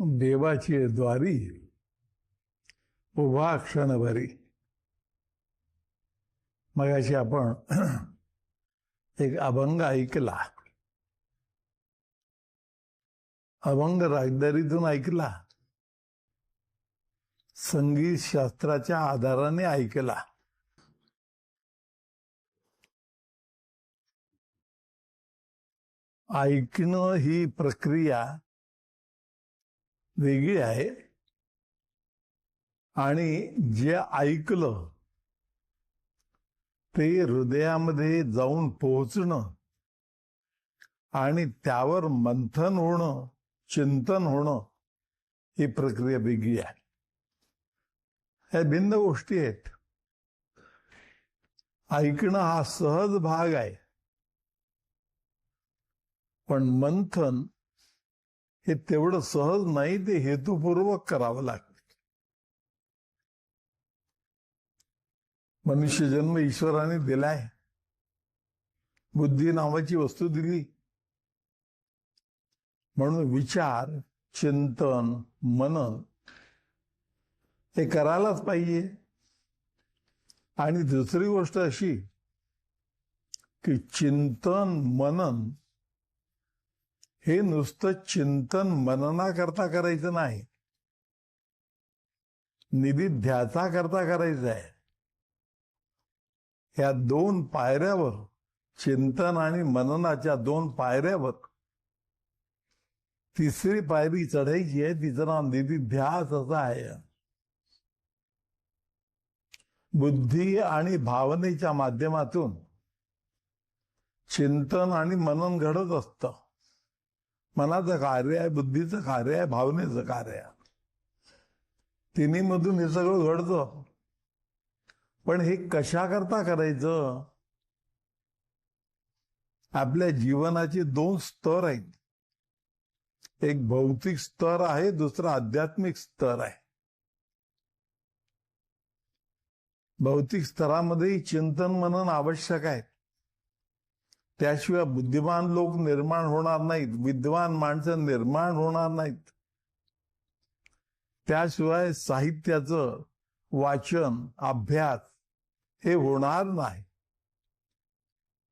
देवाची द्वारी उभा क्षणभरी. मगाशी आपण एक अभंग ऐकला. अभंग रागदारीतून ऐकला, संगीत शास्त्राच्या आधाराने ऐकला. ऐकणं ही प्रक्रिया वेगळी आहे आणि जे ऐकलं ते हृदयामध्ये जाऊन पोहोचणं आणि त्यावर मंथन होणं, चिंतन होणं, ही प्रक्रिया वेगळी आहे. ह्या भिन्न गोष्टी आहेत. ऐकणं हा सहज भाग आहे, पण मंथन हे तेवढं सहज नाही, ते हेतुपूर्वक करावं लागतं. मनुष्य जन्म ईश्वराने दिलाय, बुद्धी नावाची वस्तू दिली, म्हणून विचार, चिंतन, मनन हे करायलाच पाहिजे. आणि दुसरी गोष्ट अशी की चिंतन मनन हे नुसतं चिंतन मननाकरता करायचं नाही, निधिध्यासा करता करायचं आहे. ह्या दोन पायऱ्यावर, चिंतन आणि मननाच्या दोन पायऱ्यावर तिसरी पायरी चढायची आहे. तिचं नाव निधिध्यास असं आहे. बुद्धी आणि भावनेच्या माध्यमातून चिंतन आणि मनन घडत असतं. मनाचं कार्य आहे, बुद्धीचं कार्य आहे, भावनेचं कार्य आहे. तिन्ही मधून हे सगळं घडतं. पण हे कशा करता करायचं? आपल्या जीवनाचे दोन स्तर आहेत. एक भौतिक स्तर आहे, दुसरा आध्यात्मिक स्तर आहे. भौतिक स्तरामध्ये चिंतन मनन आवश्यक आहे. त्याशिवाय बुद्धिमान लोक निर्माण होणार नाहीत, विद्वान माणसं निर्माण होणार नाहीत. त्याशिवाय साहित्याचं वाचन, अभ्यास हे होणार नाही.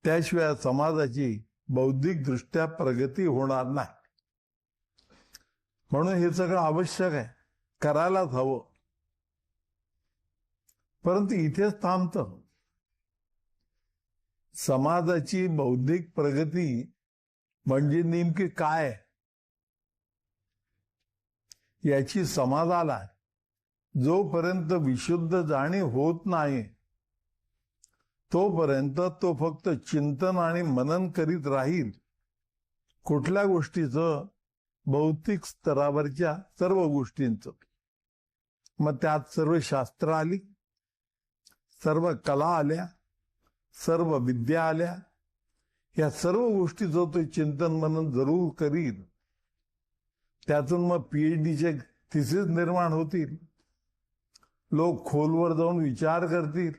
त्याशिवाय समाजाची बौद्धिक दृष्ट्या प्रगती होणार नाही. म्हणून हे सगळं आवश्यक आहे, करायलाच हवं. परंतु इथेच थांबतं. समाजाची बौद्धिक प्रगती म्हणजे नेमकी काय याची समाजाला जोपर्यंत विशुद्ध जाणीव होत नाही, तोपर्यंत तो फक्त चिंतन आणि मनन करीत राहील. कुठल्या गोष्टीचं? भौतिक स्तरावरच्या सर्व गोष्टींचं. मग त्यात सर्व शास्त्र आली, सर्व कला आल्या, सर्व विद्या आल्या. या सर्व गोष्टीचं तो चिंतन मनन जरूर करील. त्यातून मग PhDचे थिसिस निर्माण होतील. लोक खोलवर जाऊन विचार करतील.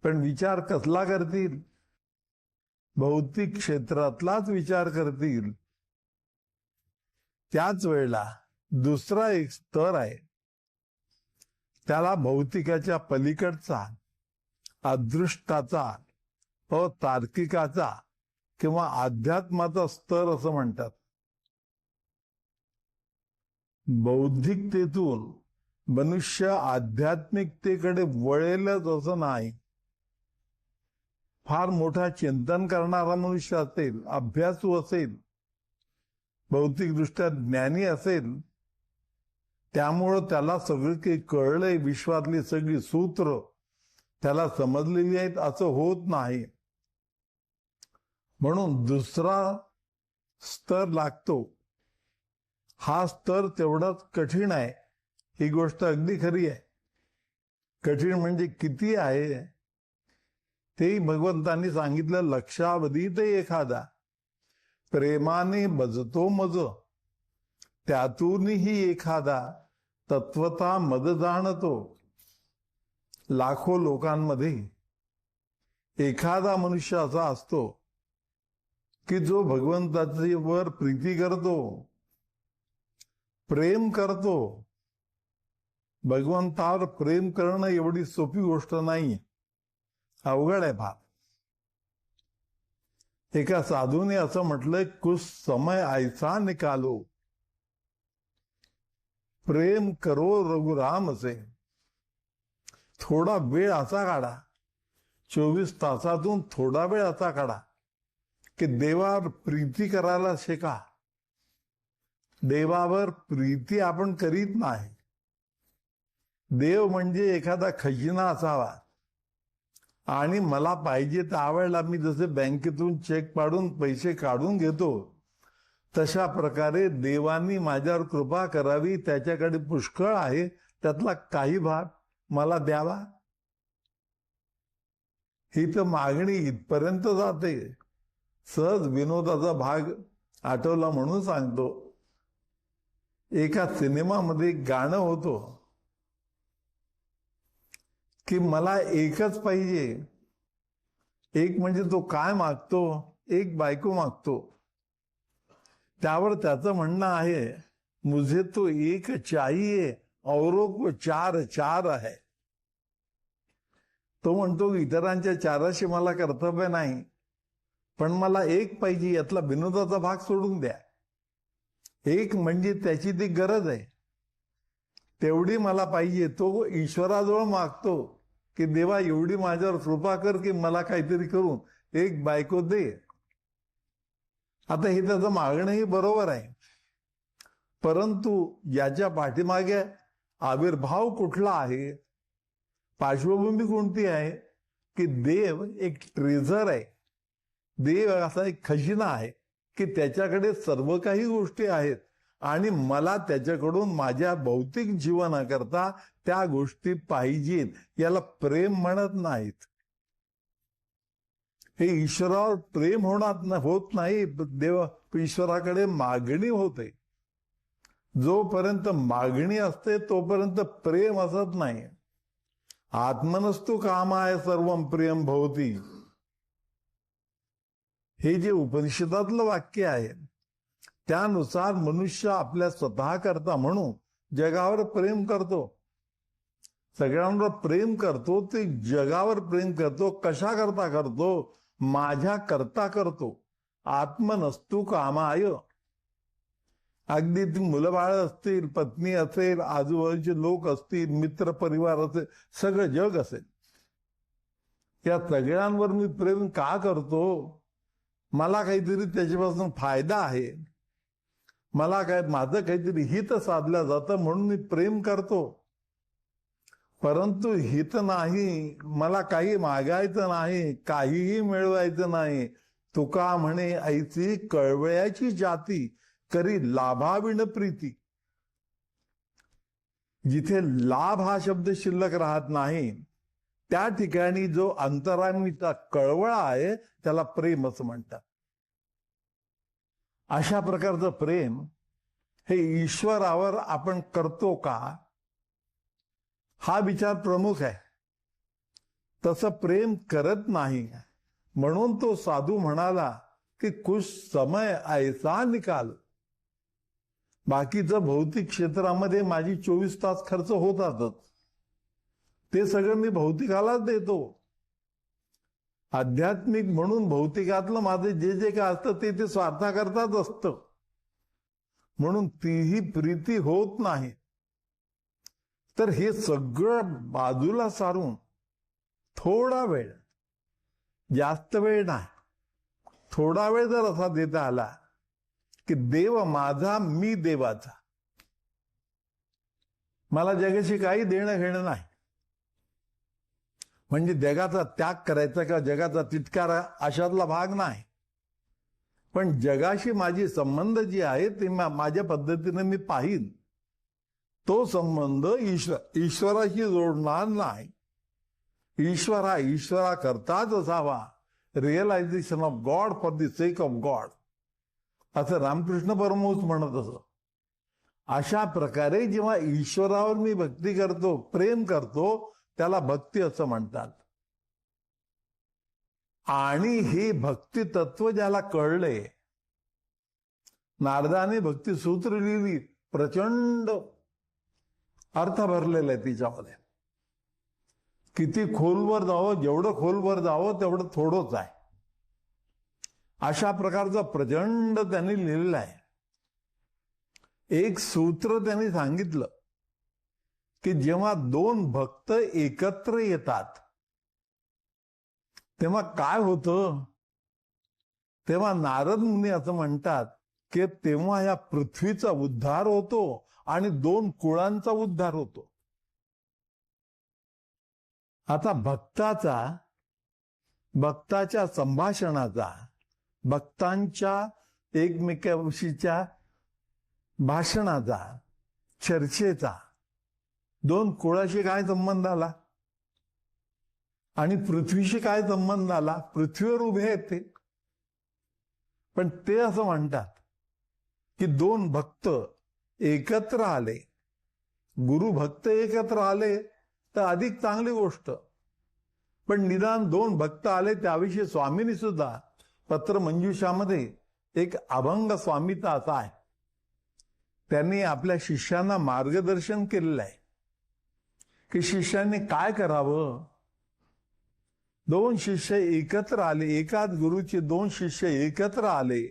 पण विचार कसला करतील? भौतिक क्षेत्रातलाच विचार करतील. त्याच वेळेला दुसरा एक स्तर आहे, त्याला भौतिकाच्या पलीकडचा, अदृष्टाचा, तार्किकाचा किंवा अध्यात्माचा स्तर असं म्हणतात. बौद्धिकतेतून मनुष्य आध्यात्मिकतेकडे वळेलच असं नाही. फार मोठा चिंतन करणारा मनुष्य असेल, अभ्यासू असेल, भौतिकदृष्ट्या ज्ञानी असेल, त्यामुळं त्याला सगळं काही कळलंय, विश्वातली सगळी सूत्र त्याला समजलेली आहेत असं होत नाही. म्हणून दुसरा स्तर लागतो. हा स्तर तेवढाच कठीण आहे. ही गोष्ट अगदी खरी आहे. कठीण म्हणजे किती आहे ते भगवंतांनी सांगितलं. लक्षावधी ते एखादा प्रेमाने भजतो मज, त्यातूनही एखादा तत्वता मद जाणतो. लाखो लोकांमध्ये एखादा मनुष्य असा असतो की जो भगवंताची वर प्रीती करतो, प्रेम करतो. भगवंतावर प्रेम करणं एवढी सोपी गोष्ट नाही, अवघड आहे फार. एका साधूने असं म्हटलंय, कुछ समय ऐसा निकालो प्रेम करो रघुराम से. थोडा वेळ असा काढा, 24 तासातून थोडा वेळ असा काढा की देवावर प्रीती करायला शिका. देवावर प्रीती आपण करीत नाही. देव म्हणजे एखादा खजिना असावा आणि मला पाहिजे त्यावेळेला मी जसे बँकेतून चेक पाडून पैसे काढून घेतो, तशा प्रकारे देवानी माझ्यावर कृपा करावी, त्याच्याकडे पुष्कळ आहे, त्यातला काही भाग मला द्यावा. ही तर मागणी इथपर्यंत जाते. सहज विनोदाचा भाग आठवला म्हणून सांगतो. एका सिनेमामध्ये गाणं होतं की मला एकच पाहिजे. एक म्हणजे तो काय मागतो, एक बायको मागतो. त्यावर त्याचं म्हणणं आहे, मुझे तो एक चाहिए औरों को चार चार है. तो म्हणतो इतरांच्या चाराशी मला कर्तव्य नाही, पण मला एक पाहिजे. यातला विनोदाचा भाग सोडून द्या. एक म्हणजे त्याची ती गरज आहे, तेवढी मला पाहिजे. तो ईश्वराजवळ मागतो की देवा एवढी माझ्यावर कृपा कर की मला काहीतरी करून एक बायको दे. आता हे त्याचं मागणंही बरोबर आहे, परंतु याच्या पाठीमागे आविर्भाव कुठला आहे, पार्श्वभूमी कोणती आहे की देव एक ट्रेझर आहे. देव असा एक खजिना आहे की त्याच्याकडे सर्व काही गोष्टी आहेत आणि मला त्याच्याकडून माझ्या भौतिक जीवनाकरता त्या गोष्टी पाहिजेत. याला प्रेम म्हणत नाहीत. हे ईश्वरावर प्रेम होत नाही. देव ईश्वराकडे मागणी होते. जोपर्यंत मागणी असते तोपर्यंत प्रेम असत नाही. आत्मनस्तु कामाय सर्वं प्रियं भवति. हे जे उपनिषदातलं वाक्य आहे त्यानुसार मनुष्य आपल्या स्वतः करता म्हणून जगावर प्रेम करतो. सगळ्यांवर प्रेम करतो. ते जगावर प्रेम करतो. कशा करता करतो? माझ्या करता करतो. आत्मनस्तु कामाय. अगदी ती मुलं बाळ असतील, पत्नी असेल, आजूबाजूचे लोक असतील, मित्र परिवार असेल, सगळं जग असेल, या सगळ्यांवर मी प्रेम का करतो? मला काहीतरी त्याच्यापासून फायदा आहे, मला माझं काहीतरी हित साधलं जातं म्हणून मी प्रेम करतो. परंतु हित नाही, मला काही मागायचं नाही, काहीही मिळवायचं नाही. तुका म्हणे ऐसी कळवळ्याची जाती करी लाभाविण प्रीती. जिथे लाभ हा शब्द शिल्लक राहत नाही त्या ठिकाणी जो अंतरामीचा कळवळा आहे त्याला प्रेम असं म्हणतात. अशा प्रकारचं प्रेम हे ईश्वरावर आपण करतो का, हा विचार प्रमुख आहे. तसं प्रेम करत नाही. म्हणून तो साधू म्हणाला की कुछ समय ऐसा निकाल. बाकीचं भौतिक क्षेत्रामध्ये माझी 24 तास खर्च होतातच, ते सगळं मी भौतिकालाच देतो. आध्यात्मिक म्हणून भौतिकातलं माझं जे जे काय असतं ते स्वार्थाकरताच असतं. म्हणून तीही प्रीती होत नाही. तर हे सगळं बाजूला सारून थोडा वेळ, जास्त वेळ नाही, थोडा वेळ जर असा देता आला की देव माझा, मी देवाचा, मला जगाशी काही देणं घेणं नाही. म्हणजे जगाचा त्याग करायचा किंवा जगाचा तिटकारा अशातला भाग नाही. पण जगाशी माझी संबंध जी आहे ते माझ्या पद्धतीने मी पाहीन. तो संबंध ईश्वराशी जोडणार नाही. ईश्वर हा ईश्वरा करताच असावा. Realisation of God for the sake of God, असं रामकृष्ण परमहंस म्हणत असत. अशा प्रकारे जेव्हा ईश्वरावर मी भक्ती करतो, प्रेम करतो, त्याला भक्ती असं म्हणतात. आणि हे भक्ती तत्व ज्याला कळले, नारदाने भक्ती सूत्र लिहिली प्रचंड अर्थ भरलेला आहे तिच्यामध्ये. किती खोलवर जावं, जेवढं खोलवर जावं तेवढं थोडंच आहे, अशा प्रकारचं प्रचंड त्यांनी लिहिलेलं आहे. एक सूत्र त्यांनी सांगितलं की जेव्हा दोन भक्त एकत्र येतात तेव्हा काय होतं, तेव्हा नारद मुनी असं म्हणतात की तेव्हा या पृथ्वीचा उद्धार होतो आणि दोन कुळांचा उद्धार होतो. आता भक्ताच्या संभाषणाचा, भक्तांच्या एकमेकांविषयीच्या भाषणाचा, चर्चेचा दोन कुळाशी काय संबंध आला आणि पृथ्वीशी काय संबंध आला? पृथ्वीवर उभे आहेत ते, पण ते असं म्हणतात की दोन भक्त एकत्र आले, गुरु भक्त एकत्र आले तर अधिक चांगली गोष्ट, पण निदान दोन भक्त आले. त्याविषयी स्वामींनी सुद्धा पत्रमंजुषामध्ये एक अभंग स्वामीचा असा आहे, त्यांनी आपल्या शिष्यांना मार्गदर्शन केलेलं आहे की शिष्यांनी काय करावं. दोन शिष्य एकत्र आले, एकाच गुरुचे दोन शिष्य एकत्र आले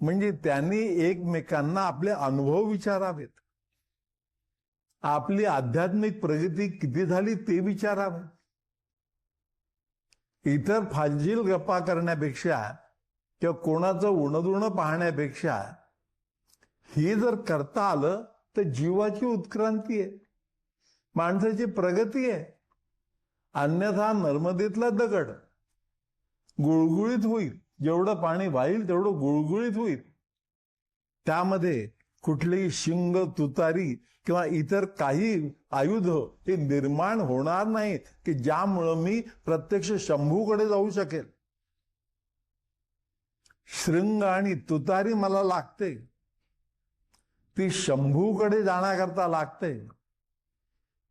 म्हणजे त्यांनी एकमेकांना आपले अनुभव विचारावेत, आपली आध्यात्मिक प्रगती किती झाली ते विचारावे. इतर फाजील गप्पा करण्यापेक्षा किंवा कोणाचं उणदुणं पाहण्यापेक्षा हे जर करता आलं तर जीवाची उत्क्रांती आहे, माणसाची प्रगती आहे. अन्यथा नर्मदेतला दगड गुळगुळीत होईल, जेवढं पाणी वाहील तेवढं गुळगुळीत होईल. त्यामध्ये कुठलीही शिंग, तुतारी किंवा इतर काही आयुध हे निर्माण होणार नाहीत की ज्यामुळं मी प्रत्यक्ष शंभूकडे जाऊ शकेल. शृंग आणि तुतारी मला लागते, ती शंभूकडे जाण्याकरता लागते,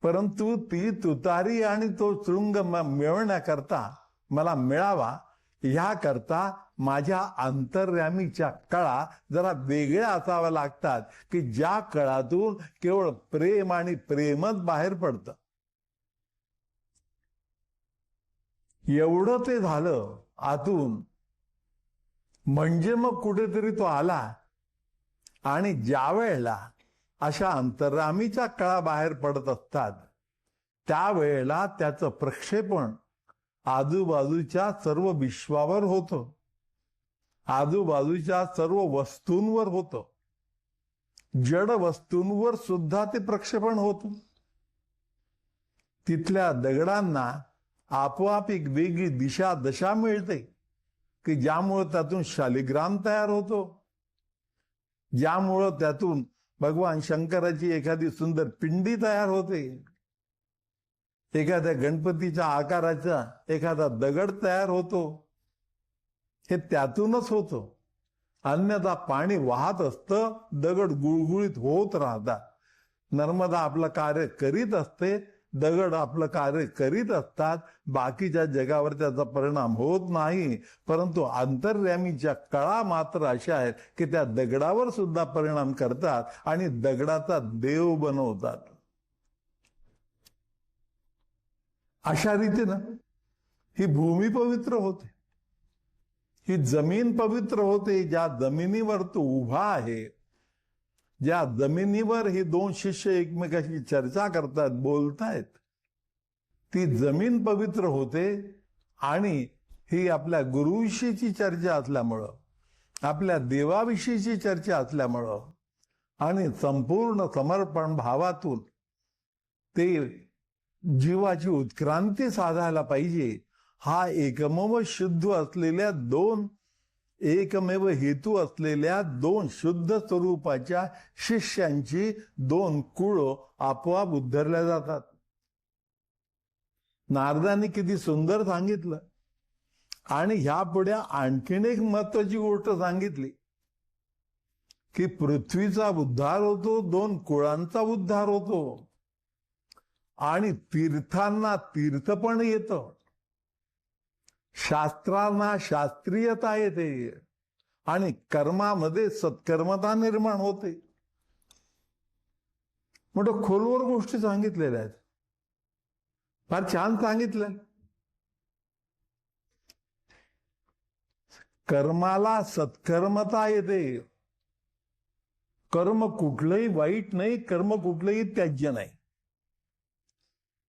परंतु ती तुतारी आणि तो शृंग मिळवण्याकरता, मला मिळावा ह्याकरता माझ्या अंतर्यामीच्या कळा जरा वेगळ्या असाव्या लागतात की ज्या कळातून केवळ प्रेम आणि प्रेमच बाहेर पडतं. एवढं ते झालं आतून म्हणजे मग कुठेतरी तो आला आणि ज्या वेळेला अशा अंतर्यामीच्या कळा बाहेर पडत असतात त्यावेळेला त्याचं प्रक्षेपण आजूबाजूच्या सर्व विश्वावर होतं, आजूबाजूच्या सर्व वस्तूंवर होतं, जड वस्तूंवर सुद्धा ते प्रक्षेपण होतं. तिथल्या दगडांना आपोआप एक वेगळी दशा मिळते की ज्यामुळं त्यातून शालिग्राम तयार होतो, ज्यामुळं त्यातून भगवान शंकराची एखादी सुंदर पिंडी तयार होते, एखाद्या गणपतीच्या आकाराचा एखादा दगड तयार होतो. हे त्यातूनच होतं, अन्यथा पाणी वाहत असतं, दगड गुळगुळीत होत राहतात. नर्मदा आपलं कार्य करीत असते, दगड आपलं कार्य करीत असतात, बाकीच्या जगावर त्याचा परिणाम होत नाही. परंतु अंतर्यामीच्या कळा मात्र अशा आहेत की त्या दगडावर सुद्धा परिणाम करतात आणि दगडाचा देव बनवतात. अशा रीतीनं ही भूमी पवित्र होते, ही जमीन पवित्र होते. ज्या जमिनीवर तो उभा आहे, ज्या जमिनीवर ही दोन शिष्य एकमेकाशी चर्चा करतात, बोलतायत, ती जमीन पवित्र होते. आणि ही आपल्या गुरुविषयीची चर्चा असल्यामुळं, आपल्या देवाविषयीची चर्चा असल्यामुळं आणि संपूर्ण समर्पण भावातून ते जीवाची उत्क्रांती साधायला पाहिजे, हा एकमेव शुद्ध असलेल्या एकमेव हेतू असलेल्या दोन शुद्ध स्वरूपाच्या शिष्यांची दोन कुळ आपोआप उद्धरल्या जातात. नारदांनी किती सुंदर सांगितलं. आणि ह्यापुढे आणखीन एक महत्वाची गोष्ट सांगितली की पृथ्वीचा उद्धार होतो, दोन कुळांचा उद्धार होतो आणि तीर्थांना तीर्थपण येतं, शास्त्रांना शास्त्रीयता येते आणि कर्मामध्ये सत्कर्मता निर्माण होते. मोठं खोलवर गोष्टी सांगितलेल्या आहेत, फार छान सांगितलं. कर्माला सत्कर्मता येते. कर्म कुठलंही वाईट नाही, कर्म कुठलंही त्याज्य नाही.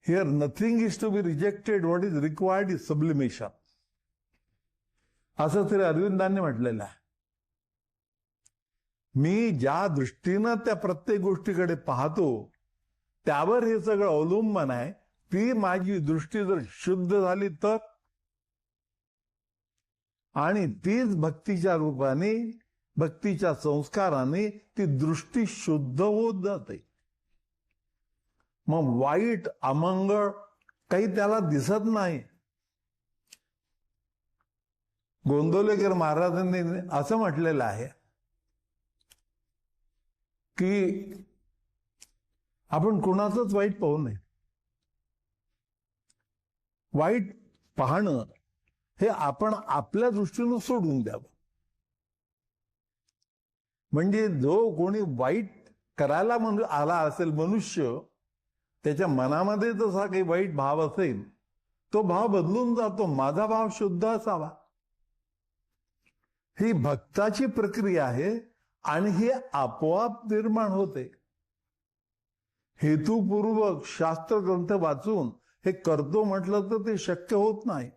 Here nothing is to be rejected, what is required is sublimation, असं तरी अरविंदांनी म्हटलेलं आहे. मी ज्या दृष्टीनं त्या प्रत्येक गोष्टीकडे पाहतो त्यावर हे सगळं अवलंबन आहे. ती माझी दृष्टी जर शुद्ध झाली तर, आणि तीच भक्तीच्या रूपाने, भक्तीच्या संस्काराने ती दृष्टी शुद्ध होत जाते. मग वाईट अमंगळ काही त्याला दिसत नाही. गोंदवलेकर महाराजांनी असं म्हटलेलं आहे की आपण कुणाचंच वाईट पाहू नये. वाईट पाहणं हे आपण आपल्या दृष्टीनं सोडून द्यावं. म्हणजे जो कोणी वाईट करायला आला असेल मनुष्य, त्याच्या मनामध्ये जसा काही वाईट भाव असेल तो भाव बदलून जातो. माझा भाव शुद्ध असावा, ही भक्ताची प्रक्रिया आहे आणि हे आपोआप निर्माण होते. हेतुपूर्वक शास्त्र ग्रंथ वाचून हे करतो म्हटलं तर ते शक्य होत नाही.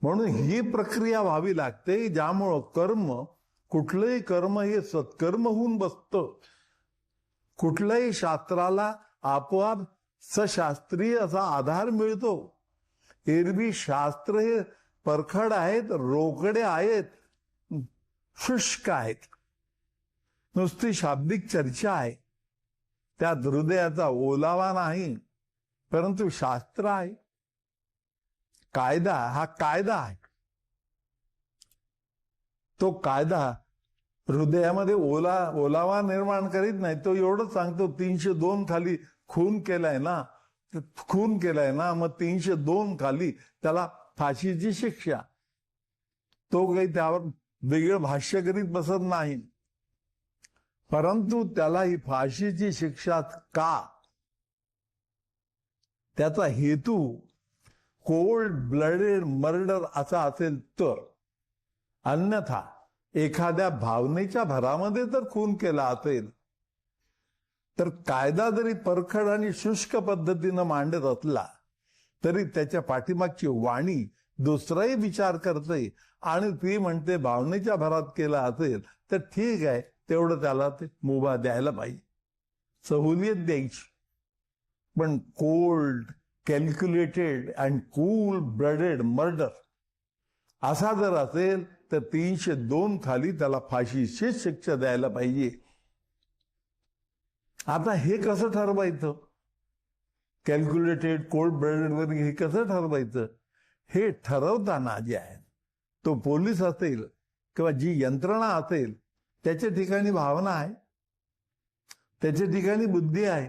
म्हणून ही प्रक्रिया व्हावी लागते, ज्यामुळं कर्म, कुठलंही कर्म हे सत्कर्म होऊन बसतं. कुठल्याही शास्त्राला आपोआप सशास्त्रीय असा आधार मिळतो. एरवी शास्त्र हे परखड आहेत, रोकडे आहेत, शुष्क आहेत, नुसती शाब्दिक चर्चा आहे, त्यात हृदयाचा ओलावा नाही. परंतु शास्त्र आहे, कायदा हा कायदा आहे. तो कायदा हृदयामध्ये ओलावा निर्माण करीत नाही. तो एवढंच सांगतो 302 खाली खून केलाय ना, मग 302 खाली त्याला फाशीची शिक्षा. तो काही त्यावर वेगळं भाष्य करीत बसत नाही. परंतु त्याला ही फाशीची शिक्षा का, त्याचा हेतू कोल्ड ब्लडेड मर्डर असा असेल तर, अन्यथा एखाद्या भावनेच्या भरामध्ये जर खून केला असेल तर कायदा जरी परखड आणि शुष्क पद्धतीनं मांडत असला तरी त्याच्या पाठीमागची वाणी दुसराही विचार करते आणि ती म्हणते भावनेच्या भरात केला असेल तर ठीक आहे, तेवढं त्याला ते मुभा द्यायला पाहिजे, सहूलियत द्यायची. पण cold, calculated and cool blooded murder असा जर असेल तर 302 खाली त्याला फाशीची शिक्षा द्यायला पाहिजे. आता हे कसं ठरवायचं? कॅल्क्युलेटेड, कोल्ड ब्लडेड वगैरे हे कसं ठरवायचं? हे ठरवताना जे आहे तो पोलीस असेल किंवा जी यंत्रणा असेल त्याच्या ठिकाणी भावना आहे, त्याच्या ठिकाणी बुद्धी आहे,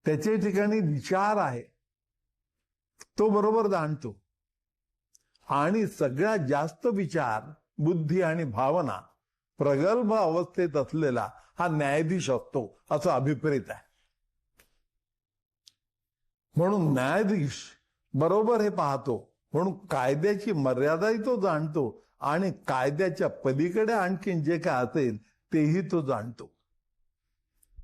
त्याच्या ठिकाणी विचार आहे, तो बरोबर जाणतो. आणि सगळ्यात जास्त विचार, बुद्धी आणि भावना प्रगल्भ अवस्थेत असलेला हा न्यायाधीश असतो असं अभिप्रेत आहे. म्हणून न्यायाधीश बरोबर हे पाहतो, म्हणून कायद्याची मर्यादाही तो जाणतो आणि कायद्याच्या पलीकडे आणखीन जे काय असेल तेही तो जाणतो.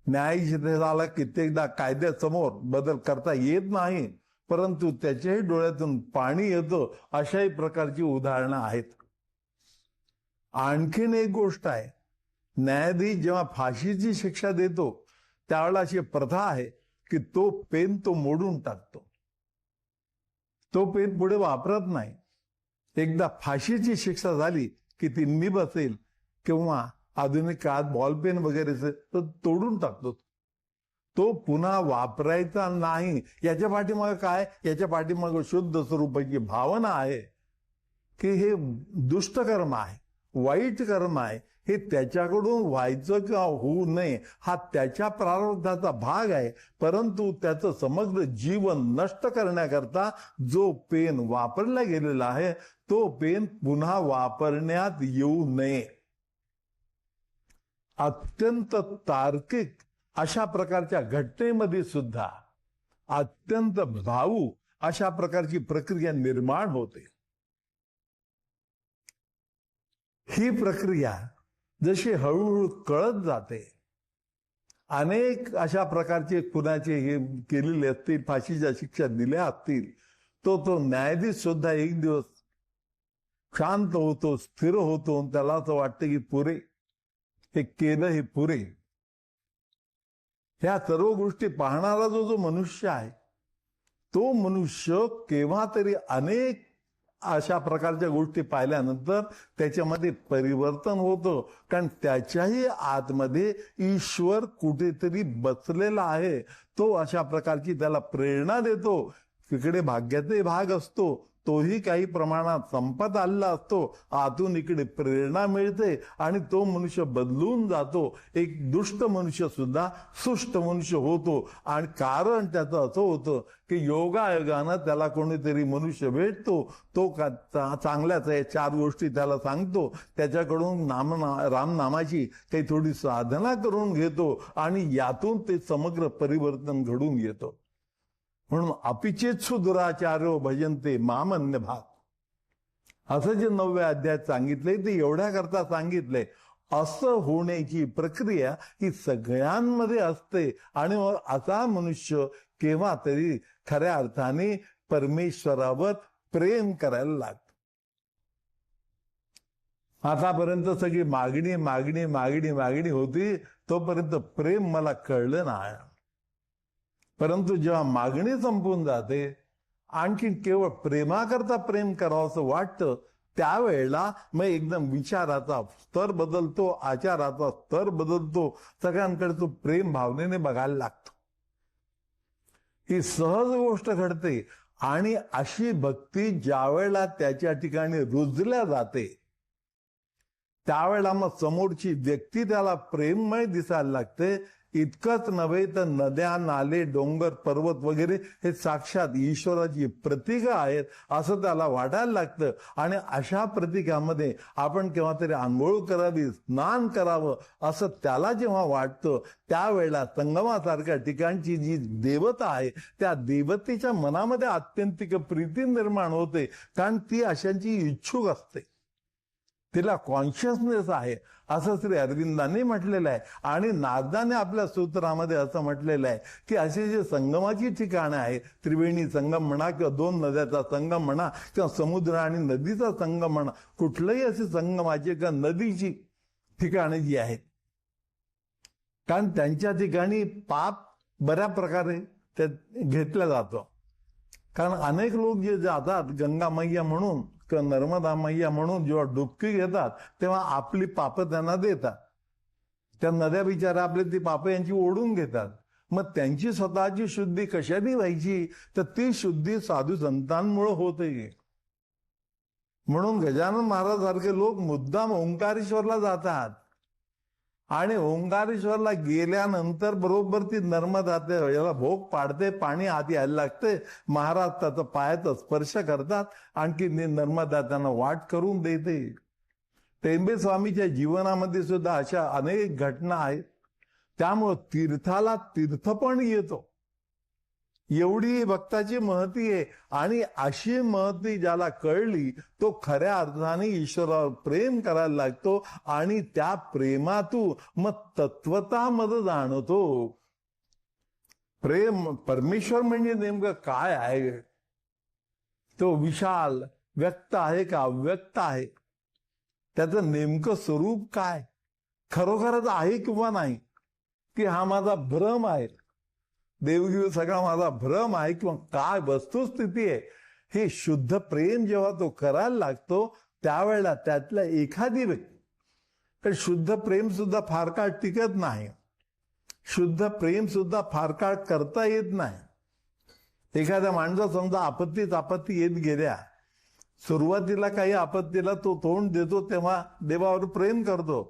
न्यायाधीशाला कित्येकदा कायद्यासमोर बदल करता येत नाही, परंतु त्याच्याही डोळ्यातून पाणी येतं, अशाही प्रकारची उदाहरणं आहेत. आणखीन एक गोष्ट आहे, न्यायाधीश जेव्हा फाशीची शिक्षा देतो त्यावेळेला अशी प्रथा आहे की तो पेन तो मोडून टाकतो, तो पेन पुढे वापरत नाही. एकदा फाशीची शिक्षा झाली की ती निब असेल किंवा आधुनिक काळात बॉलपेन वगैरे तर तोडून टाकतो, तो पुन्हा वापरायचा नाही. याच्या पाठीमागे काय? याच्या पाठीमागे शुद्ध स्वरूपाची भावना आहे की हे दुष्ट कर्म आहे, वाईट कर्म आहे, हे त्याच्याकडून व्हायचं किंवा होऊ नये हा त्याच्या प्रारब्धाचा भाग आहे. परंतु त्याचं समग्र जीवन नष्ट करण्याकरता जो पेन वापरला गेलेला आहे तो पेन पुन्हा वापरण्यात येऊ नये. अत्यंत तार्किक अशा प्रकारच्या घटनेमध्ये सुद्धा अत्यंत भावूक अशा प्रकारची प्रक्रिया निर्माण होते. ही प्रक्रिया जशी हळूहळू कळत जाते, अनेक अशा प्रकारचे खुनाचे हे केलेले असतील, फाशीच्या शिक्षा दिल्या असतील, तो न्यायाधीश सुद्धा एक दिवस शांत होतो, स्थिर होतो, त्याला असं वाटतं की पुरे हे केलं, हे पुरे. ह्या सर्व गोष्टी पाहणारा जो मनुष्य आहे, तो मनुष्य केव्हा तरी अनेक अशा प्रकारच्या गोष्टी पाहिल्यानंतर त्याच्यामध्ये परिवर्तन होतं, कारण त्याच्याही आतमध्ये ईश्वर कुठेतरी बसलेला आहे. तो अशा प्रकारची त्याला प्रेरणा देतो. तिकडे भाग्याचे भाग असतो, तोही काही प्रमाणात संपत आलेला असतो, आतून इकडे प्रेरणा मिळते आणि तो मनुष्य बदलून जातो. एक दुष्ट मनुष्य सुद्धा सुष्ट मनुष्य होतो. आणि कारण त्याचं असं होतं की योगायोगानं त्याला कोणीतरी मनुष्य भेटतो, तो चांगल्याच आहे, 4 गोष्टी त्याला सांगतो, त्याच्याकडून रामनामाची काही थोडी साधना करून घेतो आणि यातून ते समग्र परिवर्तन घडून येतो. म्हणून अपिचेत्सु दुराचार्यो भजन्ते मामन्य भाग, असं जे 9व्या अध्यायात सांगितलंय ते एवढ्या करता सांगितलंय. असं होण्याची प्रक्रिया ही सगळ्यांमध्ये असते आणि असा मनुष्य केव्हा तरी खऱ्या अर्थाने परमेश्वरावर प्रेम करायला लागतो. आतापर्यंत सगळी मागणी मागणी मागणी मागणी होती, तोपर्यंत प्रेम मला कळलं नाही. परंतु जेव्हा मागणी संपून जाते, आणखी केवळ प्रेमाकरता प्रेम करावं असं वाटतं, त्यावेळेला मग एकदम विचाराचा स्तर बदलतो, आचाराचा स्तर बदलतो, सगळ्यांकडे तो प्रेम भावनेने बघायला लागतो. ही सहज गोष्ट घडते. आणि अशी भक्ती ज्या वेळेला त्याच्या ठिकाणी रुजल्या जाते, त्यावेळेला मग समोरची व्यक्ती त्याला प्रेममय दिसायला लागते. इतकंच नव्हे तर नद्या, नाले, डोंगर, पर्वत वगैरे हे साक्षात ईश्वराची प्रतीक आहेत असं त्याला वाटायला लागतं. आणि अशा प्रतीकामध्ये आपण केव्हा तरी आंघोळ करावी, स्नान करावं असं त्याला जेव्हा वाटतं, त्यावेळेला संगमासारख्या ठिकाणची जी देवता आहे, त्या देवतेच्या मनामध्ये आत्यंतिक प्रीती निर्माण होते, कारण ती अशांची इच्छुक असते, तिला कॉन्शियसनेस आहे असं श्री अरविंदांनी म्हटलेलं आहे. आणि नारदाने आपल्या सूत्रामध्ये असं म्हटलेलं आहे की असे जे संगमाची ठिकाणं आहेत, त्रिवेणी संगम म्हणा किंवा 2 नद्याचा संगम म्हणा किंवा समुद्र आणि नदीचा संगम म्हणा, कुठलंही असे संगमाची किंवा नदीची ठिकाणं जी आहेत, कारण त्यांच्या ठिकाणी पाप बऱ्या प्रकारे घेतला जातो. कारण अनेक लोक जे जातात गंगा मैया म्हणून किंवा नर्मदा मैया म्हणून जेव्हा डुबकी घेतात, तेव्हा आपली पापं त्यांना देतात. त्या नद्या बिचारा आपले ती पापं यांची ओढून घेतात. मग त्यांची स्वतःची शुद्धी कशाने व्हायची, तर ती शुद्धी साधू संतांमुळे होते. म्हणून गजानन महाराज सारखे लोक मुद्दाम ओंकारेश्वरला जातात आणि ओंकारेश्वरला गेल्यानंतर बरोबर ती नर्मदा याला भोग पाडते, पाणी आत यायला लागते, महाराज त्याचा पायाचा स्पर्श करतात, आणखी नर्मदा त्यांना वाट करून देते. टेंबे स्वामीच्या जीवनामध्ये सुद्धा अशा अनेक घटना आहेत. त्यामुळं तीर्थाला तीर्थ पण येतो, एवढी भक्ताची महती आहे. आणि अशी महती ज्याला कळली, तो खऱ्या अर्थाने ईश्वरावर प्रेम करायला लागतो आणि त्या प्रेमातून मग तत्वतामध्ये जाणवतो. प्रेम, परमेश्वर म्हणजे नेमकं काय आहे, तो विशाल व्यक्त आहे का अव्यक्त आहे, त्याचं नेमकं स्वरूप काय, खरोखरच आहे किंवा नाही, की हा माझा भ्रम आहे, देवगिरी सगळा माझा भ्रम आहे, किंवा काय वस्तुस्थिती आहे. हे शुद्ध प्रेम जेव्हा तो करायला लागतो, त्यावेळेला त्यातल्या एखादी व्यक्ती, तर शुद्ध प्रेम सुद्धा फार काळ टिकत नाही, शुद्ध प्रेम सुद्धा फार काळ करता येत नाही. एखाद्या माणसा समजा आपत्ती येत गेल्या, सुरुवातीला काही आपत्तीला तो तोंड देतो, तेव्हा देवावर प्रेम करतो,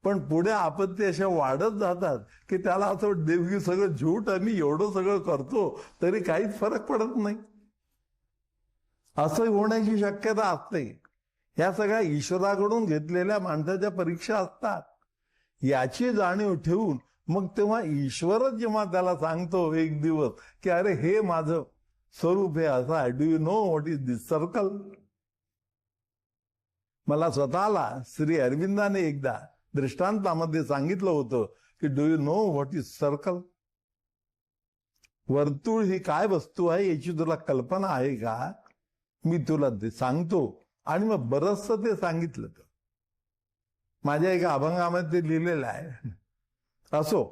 पण पुढे आपत्ती अशा वाढत जातात की त्याला असं देवगी सगळं झूट, आम्ही एवढं सगळं करतो तरी काहीच फरक पडत नाही, असं होण्याची शक्यता असते. ह्या सगळ्या ईश्वराकडून घेतलेल्या माणसाच्या परीक्षा असतात. याची जाणीव ठेवून मग तेव्हा ईश्वरच जेव्हा त्याला सांगतो एक दिवस की अरे हे माझं स्वरूप हे असं आहे, do you know what is this circle. मला स्वतःला श्री अरविंदाने एकदा दृष्टांतामध्ये सांगितलं होतं की do you know what is circle. वर्तुळ ही काय वस्तू आहे याची तुला कल्पना आहे का, मी तुला सांगतो. आणि मग बरचसं ते सांगितलं. माझ्या एका अभंगामध्ये ते लिहिलेलं आहे. असो,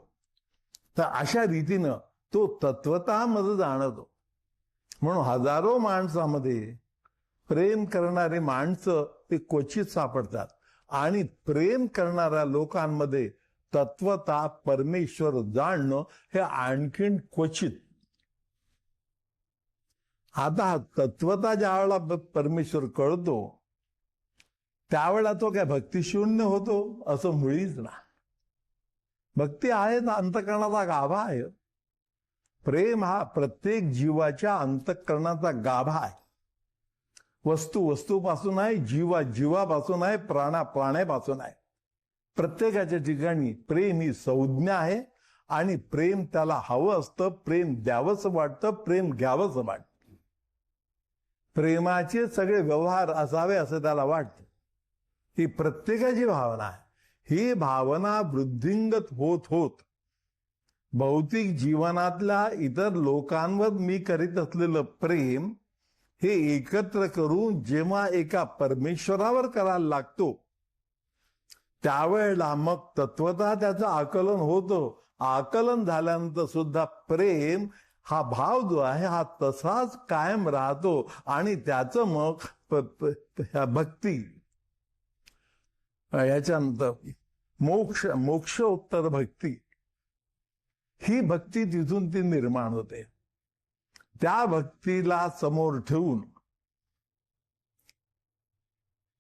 तर अशा रीतीनं तो तत्वतः मध्ये जाणतो. म्हणून हजारो माणसामध्ये प्रेम करणारे माणसं ते क्वचित सापडतात आणि प्रेम करणाऱ्या लोकांमध्ये तत्वतः परमेश्वर जाणणं हे आणखीन क्वचित. आता तत्वतः ज्या वेळेला परमेश्वर कळतो त्यावेळेला तो काय भक्तिशून्य होतो असं मुळीच ना. भक्ती आहे तर अंतःकरणाचा गाभा आहे. प्रेम हा प्रत्येक जीवाच्या अंतःकरणाचा गाभा आहे. वस्तू वस्तूपासून आहे, जीवा जीवापासून आहे, प्राण्यापासून आहे. प्रत्येकाच्या ठिकाणी प्रेम ही संज्ञा आहे आणि प्रेम त्याला हवं असतं, प्रेम द्यावंसं वाटतं, प्रेम घ्यावंसं वाटतं. प्रेमाचे सगळे व्यवहार असावे असं त्याला वाटतं. ही प्रत्येकाची भावना आहे. ही भावना वृद्धिंगत होत होत भौतिक जीवनातल्या इतर लोकांवर मी करीत असलेलं प्रेम हे एकत्र करून जेव्हा एका परमेश्वरावर करायला लागतो त्यावेळेला मग तत्वतः त्याचं आकलन होतं. आकलन झाल्यानंतर सुद्धा प्रेम हा भाव जो आहे हा तसाच कायम राहतो आणि त्याचं मग भक्ती याच्यानंतर मोक्षोत्तर भक्ती ही भक्ती तिथून ती निर्माण होते. त्या भक्तीला समोर ठेवून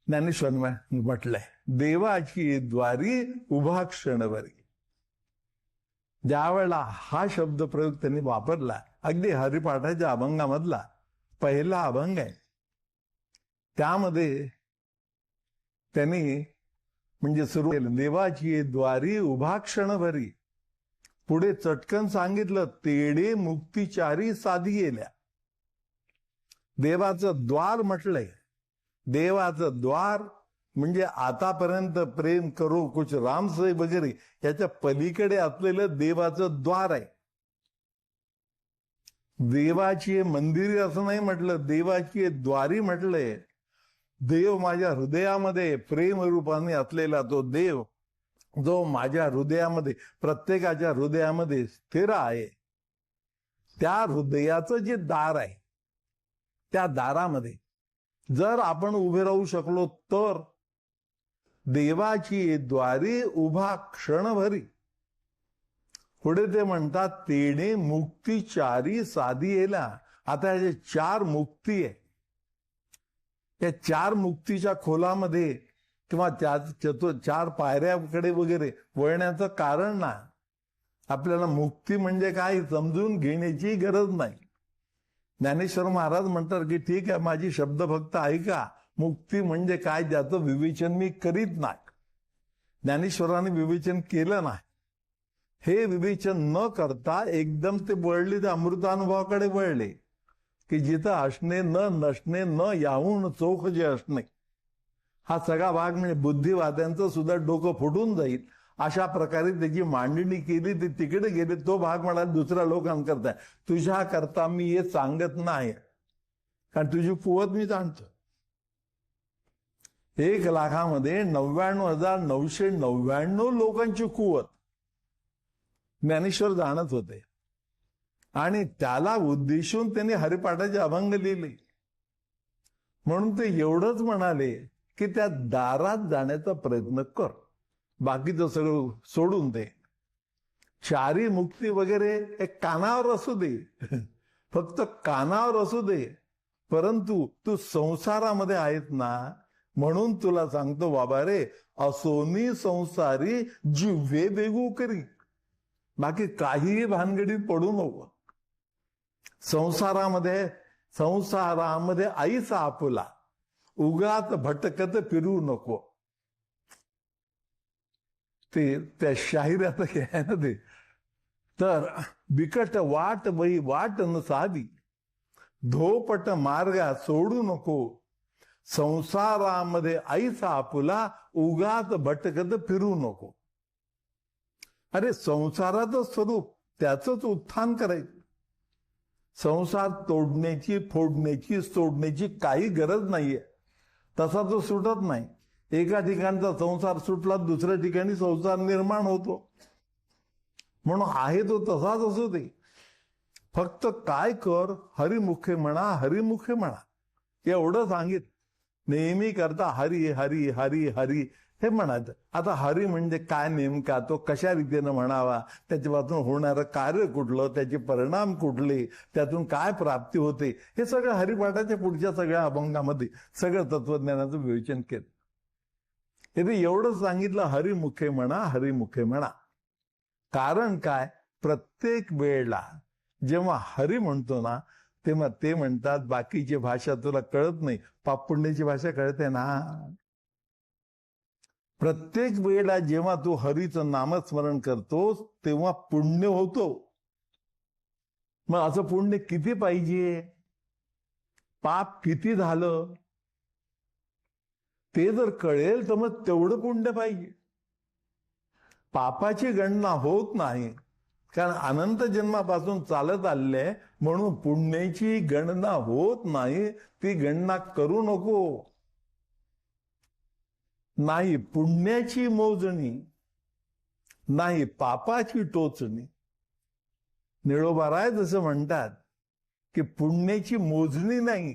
ज्ञानेश्वर म्हटलंय देवाची द्वारी उभा क्षणभरी. ज्या वेळेला हा शब्द प्रयोग त्यांनी वापरला अगदी हरिपाठाच्या अभंगामधला पहिला अभंग आहे त्यामध्ये त्यांनी म्हणजे सुरू केलं देवाची द्वारी उभा क्षणभरी. पुढे चटकन सांगितलं तेडे मुक्तिचारी साधी गेल्या. देवाचं द्वार म्हटलंय. देवाचं द्वार म्हणजे आतापर्यंत प्रेम करो कुछ राम से वगैरे याच्या पलीकडे असलेलं देवाचं द्वार आहे. देवाची मंदिरे असं नाही म्हटलं, देवाची द्वारी म्हटलंय. देव माझ्या हृदयामध्ये प्रेम रूपाने असलेला तो देव जो माझ्या हृदयामध्ये प्रत्येकाच्या हृदयामध्ये स्थिर आहे त्या हृदयाचं जे दार आहे त्या दारामध्ये जर आपण उभे राहू शकलो तर देवाची द्वारी उभा क्षणभरी. पुढे ते म्हणतात तेणे मुक्तिचारी साधी येला. आता याचे 4 मुक्ती आहे. या 4 मुक्तीच्या खोलामध्ये किंवा 4 पायऱ्याकडे वगैरे वळण्याचं कारण ना. आपल्याला मुक्ती म्हणजे काय समजून घेण्याची गरज नाही. ज्ञानेश्वर महाराज म्हणतात की ठीक आहे माझी शब्द फक्त ऐका. मुक्ती म्हणजे काय ज्याचं विवेचन मी करीत नाही. ज्ञानेश्वराने विवेचन केलं नाही. हे विवेचन न करता एकदम ते वळले ते अमृतानुभवाकडे वळले की जिथं असणे न नसणे न याहून चोख जे असणे हा सगळा भाग म्हणजे बुद्धिवाद्यांचं सुद्धा डोकं फुटून जाईल अशा प्रकारे त्याची मांडणी केली. ते तिकडे गेले. तो भाग म्हणाला दुसऱ्या लोकांकरता तुझ्या करता मी हे सांगत नाही कारण तुझी कुवत मी जाणतो. 1,99,999 लोकांची कुवत ज्ञानेश्वर जाणत होते आणि त्याला उद्देशून त्यांनी हरिपाठाचे अभंग लिहिले. म्हणून ते एवढंच म्हणाले की त्या दारात जाण्याचा प्रयत्न कर. बाकीचं सगळं सोडून दे. 4 मुक्ती वगैरे एक कानावर असू दे. फक्त कानावर असू दे. परंतु तू संसारामध्ये आहेत ना म्हणून तुला सांगतो बाबा रे असोनी संसारी जिव्हे बेगू करी. बाकी काहीही भानगडीत पडू नको. संसारामध्ये आईचा आपुला उगाच भटकत फिरू नको. ते त्या शाहिरात आहे ना ते, तर बिकट वाट वही वाट न साधी, धोपट मार्गा सोडू नको, संसारामध्ये ऐसा आपुला, उगाच भटकत फिरू नको. अरे संसाराचं स्वरूप त्याचंच उत्थान करायचं. संसार तोडण्याची, फोडण्याची, सोडण्याची काही गरज नाहीये. तसा तो सुटत नाही. एका ठिकाणचा संसार सुटला, दुसऱ्या ठिकाणी संसार निर्माण होतो. म्हणून आहे तो तसाच असू दे. फक्त काय कर, हरिमुखे म्हणा, हरिमुखे म्हणा, एवढं सांगित. नेहमी करता हरी हरी हरी हरी हे म्हणायचं. आता हरी म्हणजे काय नेमका, तो कशा रीतीनं म्हणावा, त्याच्यापासून होणारं कार्य कुठलं, त्याचे परिणाम कुठले, त्यातून काय प्राप्ती होते, हे सगळं हरिपाठाच्या पुढच्या सगळ्या अभंगामध्ये सगळं तत्वज्ञानाचं विवेचन केलं. हे एवढं सांगितलं, हरिमुखे म्हणा, हरिमुखे म्हणा. कारण काय, प्रत्येक वेळेला जेव्हा हरी म्हणतो ना, तेव्हा ते म्हणतात बाकीची भाषा तुला कळत नाही, पाप पुण्याची भाषा कळते ना. प्रत्येक वेळेला जेव्हा तू हरीचं नामस्मरण करतोस तेव्हा पुण्य होतो. मग असं पुण्य किती पाहिजे, पाप किती झालं ते जर कळेल तर मग तेवढं पुण्य पाहिजे. पापाची गणना होत नाही, कारण अनंत जन्मापासून चालत आले म्हणून पुण्याची गणना होत नाही. ती गणना करू नको. नाही पुण्याची मोजणी, नाही पापाची टोचणी. निळोबाराय जसं म्हणतात की पुण्याची मोजणी नाही,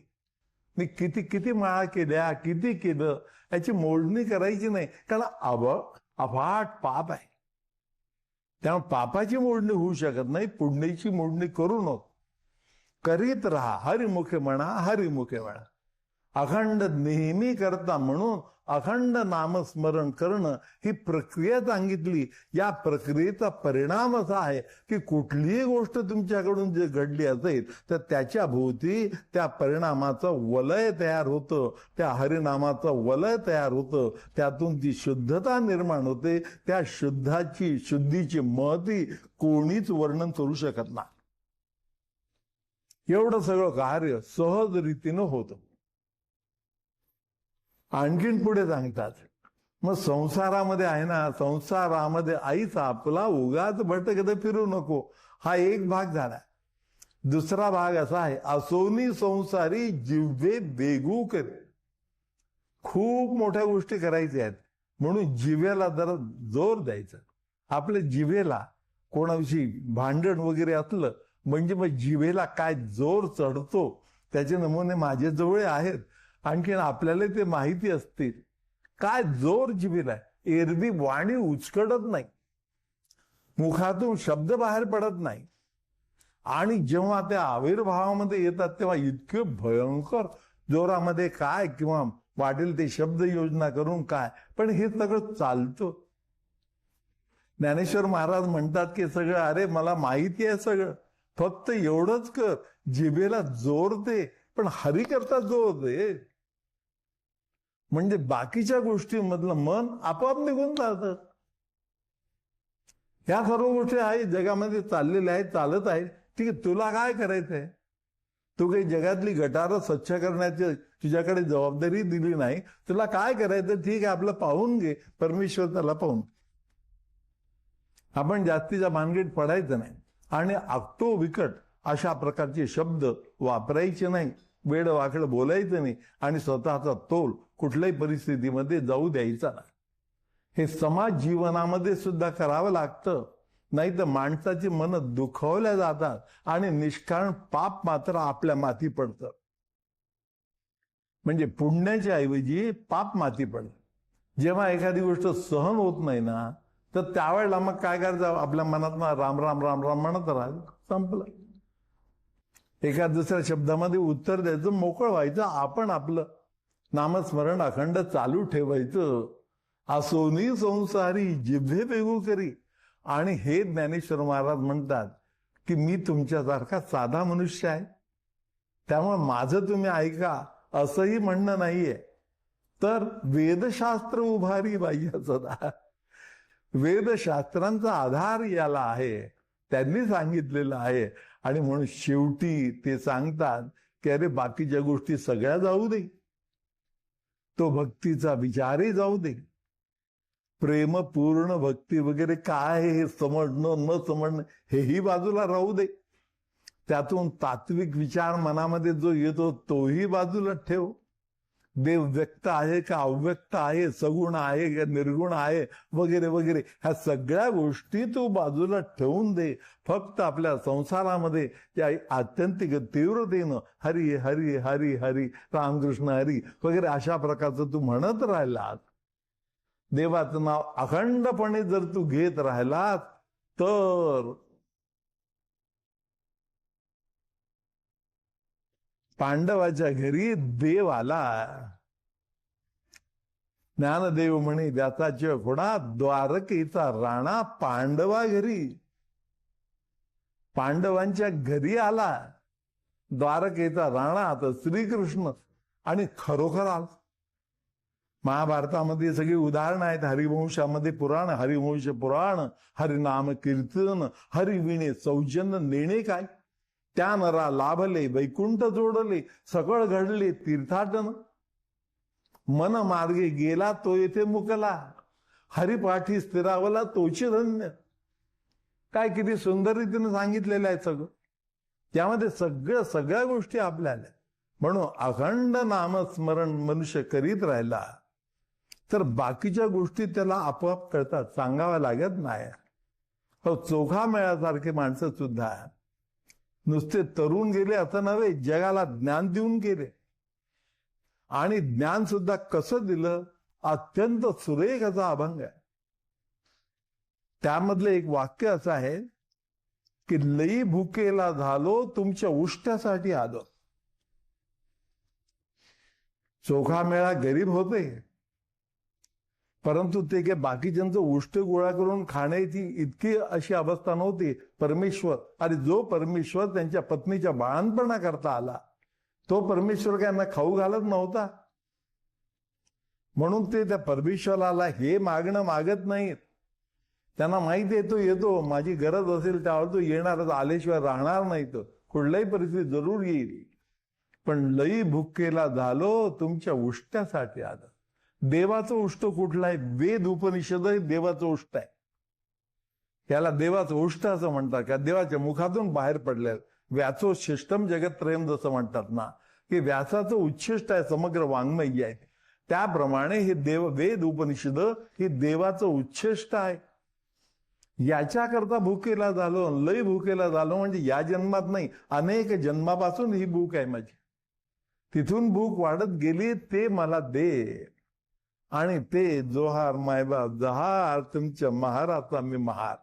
मी किती किती माळा केल्या, किती केलं, याची मोजणी करायची नाही, कारण अफाट पाप आहे. त्यामुळे पापाची मोजणी होऊ शकत नाही, पुण्याची मोजणी करू नको. करीत राहा, हरिमुखे म्हणा, हरिमुखे म्हणा. अखंड नेहमी करता म्हणून अखंड नामस्मरण करणं ही प्रक्रिया सांगितली. या प्रक्रियेचा परिणाम असा आहे की कुठलीही गोष्ट तुमच्याकडून जे घडली असेल तर त्याच्या भोवती त्या परिणामाचं वलय तयार होतं, त्या हरिनामाचं वलय तयार होतं. त्यातून ती शुद्धता निर्माण होते. त्या शुद्धीची महती कोणीच वर्णन करू शकत नाही. एवढं सगळं कार्य सहज रीतीनं होतं. आणखीन पुढे सांगतात, मग संसारामध्ये आहे ना, संसारामध्ये आईचा आपला, उगाच भटकत फिरू नको. हा एक भाग झाला. दुसरा भाग असा आहे, असोनी संसारी जिव्हे वेगू करे. खूप मोठ्या गोष्टी करायच्या आहेत म्हणून जिव्याला जरा जोर द्यायचा. आपल्या जिव्हेला कोणाविषयी भांडण वगैरे असलं म्हणजे मग जिव्हेला काय जोर चढतो त्याचे नमुने माझे जवळ आहेत. आणखीन आपल्याला ते माहिती असतील काय जोर जिभेला आहे. एरवी वाणी उचकडत नाही, मुखातून शब्द बाहेर पडत नाही, आणि जेव्हा त्या आविर्भावामध्ये येतात तेव्हा इतके भयंकर जोरामध्ये काय, किंवा वाटेल ते शब्द योजना करून काय, पण हे सगळं चालतं. ज्ञानेश्वर महाराज म्हणतात की सगळं, अरे मला माहिती आहे सगळं, फक्त एवढंच कर, जिभेला जोर दे, पण हरी करता जोर दे. म्हणजे बाकीच्या गोष्टींमधलं मन आपोआप निघून जातं. ह्या सर्व गोष्टी आहे जगामध्ये चाललेल्या आहेत, चालत आहेत. ठीक आहे, तुला काय करायचंय? तू काही जगातली गटारं स्वच्छ करण्याची तुझ्याकडे जबाबदारी दिली नाही. तुला काय करायचं? ठीक आहे, आपलं पाहून घे, परमेश्वर त्याला पाहून. आपण जास्तीच्या भानगडीत पडायचं नाही आणि आकटो विकट अशा प्रकारचे शब्द वापरायचे नाही, वेड वाकड बोलायचं नाही, आणि स्वतःचा तोल कुठल्याही परिस्थितीमध्ये जाऊ द्यायचा नाही. हे समाज जीवनामध्ये सुद्धा करावं लागतं, नाही तर माणसाची मन दुखावल्या जातात आणि निष्कारण पाप मात्र आपल्या माथी पडतं. म्हणजे पुण्याच्या ऐवजी पाप माथी पडतं. जेव्हा एखादी गोष्ट सहन होत नाही ना, तर त्यावेळेला मग काय करायचं? आपल्या मनात राम राम राम राम म्हणत राहायचं, संपलं. एका दुसऱ्या शब्दामध्ये उत्तर द्यायचं, मोकळ व्हायचं. आपण आपलं नामस्मरण अखंड चालू ठेवायचं. असोनी संसारी जिभे वेगू करी. आणि हे ज्ञानेश्वर महाराज म्हणतात की मी तुमच्यासारखा साधा मनुष्य आहे, त्यामुळे माझं तुम्ही ऐका असंही म्हणणं नाहीये. तर वेदशास्त्र उभारी बाह्य सदा. वेदशास्त्रांचा आधार याला आहे, त्यांनी सांगितलेलं आहे. आणि म्हणून शेवटी ते सांगतात की अरे बाकीच्या गोष्टी सगळ्या जाऊ दे, तो भक्तीचा विचारही जाऊ दे, प्रेमपूर्ण भक्ती वगैरे काय हे समजणं न समजणं हेही बाजूला राहू दे, त्यातून तात्विक विचार मनामध्ये जो येतो तोही बाजूला ठेव. देव व्यक्त आहे का अव्यक्त आहे, सगुण आहे का निर्गुण आहे वगैरे वगैरे, ह्या सगळ्या गोष्टी तू बाजूला ठेवून दे. फक्त आपल्या संसारामध्ये त्या आत्यंतिक तीव्रतेनं हरी हरी हरी हरी रामकृष्ण हरी वगैरे अशा प्रकारचं तू म्हणत राहिलास, देवाचं नाव अखंडपणे जर तू घेत राहिलास, तर पांडवाच्या घरी देव आला. ज्ञानदेव म्हणे व्यासाच्या घोडा द्वारकेचा राणा पांडवा घरी, पांडवांच्या घरी आला द्वारकेचा राणा तर श्रीकृष्ण. आणि खरोखर आला. महाभारतामध्ये सगळी उदाहरणं आहेत, हरिवंशामध्ये पुराण, हरिवंश पुराण, हरिनाम कीर्तन, हरिविणे सौजन्य नेणे काय, त्या नरा लाभले वैकुंठ जोडले, सकळ घडले तीर्थाटन, मन मार्गे गेला तो येथे मुकला, हरिपाठी स्थिरावला तोची धन्य. काय किती सुंदर रीतीने सांगितलेलं आहे सगळं, त्यामध्ये सगळ्या गोष्टी आपल्याला. म्हणून अखंड नामस्मरण मनुष्य करीत राहिला तर बाकीच्या गोष्टी त्याला आपोआप कळतात, सांगाव्या लागत नाही. हो, चोखा मेळासारखे माणसं सुद्धा नुसते तरुण गेले असं नव्हे, जगाला ज्ञान देऊन गेले. आणि ज्ञान सुद्धा कसं दिलं, अत्यंत सुरेख असा अभंग आहे. त्यामधलं एक वाक्य असं आहे की लई भुकेला झालो तुमच्या उष्ट्यासाठी आलो. चोखा मेळा गरीब होते, परंतु ते काय बाकीच्यांचं उष्ट गोळा करून खाण्याची इतकी अशी अवस्था नव्हती. परमेश्वर, आणि जो परमेश्वर त्यांच्या पत्नीच्या बाळंतपणा करता आला, तो परमेश्वर त्यांना खाऊ घालत नव्हता. म्हणून ते त्या परमेश्वराला हे मागणं मागत नाहीत. त्यांना माहिती आहे तो येतो, माझी गरज असेल त्यावर तो येणारच, आल्याशिवाय राहणार नाही, तो कुठल्याही परिस्थितीत जरूर येईल. पण लई भुकेला झालो तुमच्या उष्ट्यासाठी आलं. देवाचं उष्ट कुठलं आहे? वेद उपनिषद हे देवाचं उष्ट आहे. याला देवाचं उष्ट असं म्हणतात का? देवाच्या मुखातून बाहेर पडलेलं. व्यासो शिष्टम जगत्त्रयम जसं म्हणतात ना, की व्यासाचं उच्छिष्ट आहे, समग्र वाङ्मय आहे. त्याप्रमाणे हे वेद उपनिषद हे देवाचं उच्छिष्ट आहे. याच्याकरता भुकेला झालो, लई भुकेला झालो, म्हणजे या जन्मात नाही, अनेक जन्मापासून ही भूक आहे माझी. तिथून भूक वाढत गेली, ते मला दे. आणि ते जोहार मायबाप जहार, तुमच्या महाराचा मी महार.